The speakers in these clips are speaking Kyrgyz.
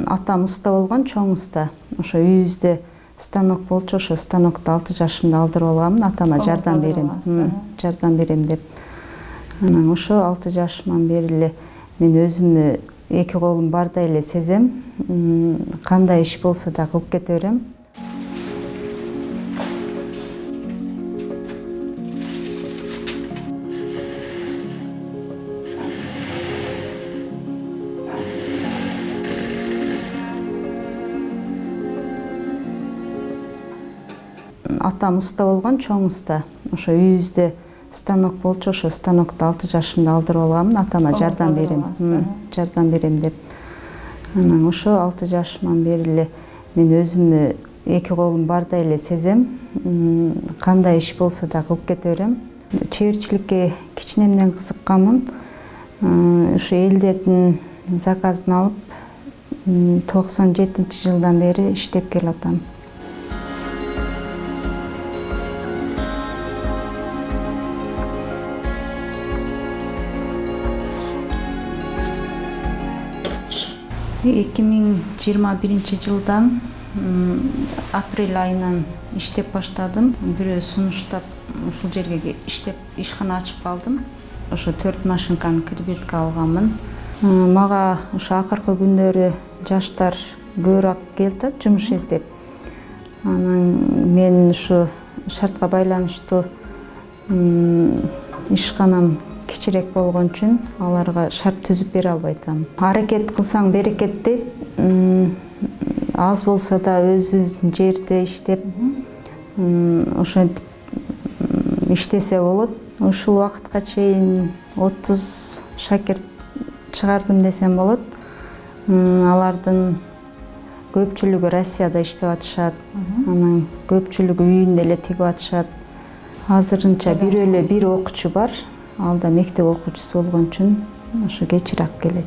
Атам уста болгон, чоң уста. Ошо үйүбүздө станок болчу, ошо станокду 6 жашымда алдырып алгам, атама жардам берем. Жардам берем деп. Анан ошо 6 жашымдан бери эле мен өзүмө эки колум бардай эле сезем. Кандай иш болсо да кылып кете берем. Атам уста болгон, чоң уста. Ошо үйүбүздө станок болчу, ошо станокду 6 жашымда алдырып алгам, атама жардам берем. Жардам берем деп. Анан ошо 6 жашымдан бери эле мен өзүмө эки колум бардай эле сезем. Кандай иш болсо да кылып кете берем. Чеберчиликке кичинемден кызыкканмын. Ошо элдердин заказын алып 97-жылдан бери иштеп келатам. Эки миң жыйырма биринчи жылдан апрель айынан иштеп баштадым. Бирөө сунуштап ушул жерге иштеп ишкана ачып калдым. Ошо 4 машинканы кредитке алганмын. Мага ошо акыркы күндөрү жаштар көбүрөөк келатат жумуш издеп. Анан мен ушу шартка байланыштуу ишканам кичирээк болгон үчүн аларга шарт түзүп бере албайтам. Аракет кылсаң берекет дейт. Аз болсо да өзүбүздүн жерде иштеп, ошентип иштесе болот. Ушул убакытка чейин 30 шакирт чыгардым десем болот. Алардын көпчүлүгү Россияда иштеп атышат. Анан көпчүлүгү үйүндө эле тигип атышат. Азырынча бир окуучу бар. Ал да мектеп окуучусу болгон үчүн ошо кечирээк келет.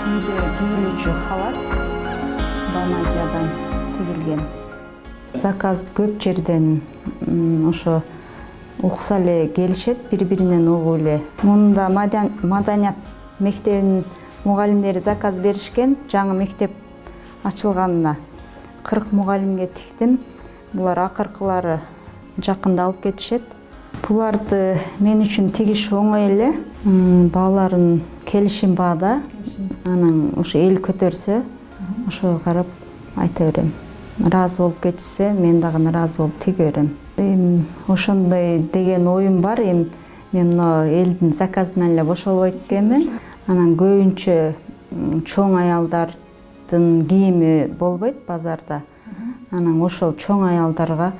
Үйдө кийилүүчү халат Бамазиядан тигилген. Заказ көп жерден ошо укса эле келишет, бири-биринен угуп эле. Мында маданият мектебинин мугалимдери заказ беришкен, жаңы мектеп ачылганына 40 мугалимге тиктим. Булар акыркылары жакында алып кетишет. Буларды мен үчүн тигиш оңой эле. Бааларын келишим баада. Анан ошо эл көтөрсө, ошого карап айта берем. Ыраазы болуп кетишсе, мен дагы ыраазы болуп тиге берем. Ошондой деген оюм бар. Мен мына элдин заказынан эле бошолбойт экенмин. Анан көбүнчө чоң аялдардын кийими болбойт базарда. Анан ошол чоң аялдарга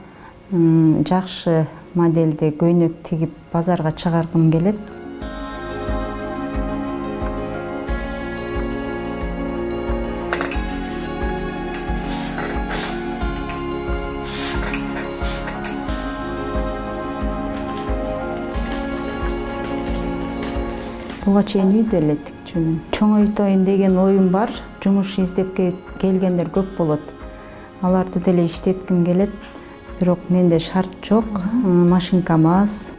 жакшы модельде көйнөк тигип базарга чыгаргым келет. Буга чейин үйдө эле тикчүмүн. Чоңойтоюн деген оюм бар. Жумуш издеп келгендер көп болот. Аларды деле иштетким келет. Бирок менде шарт жок, машинкам аз.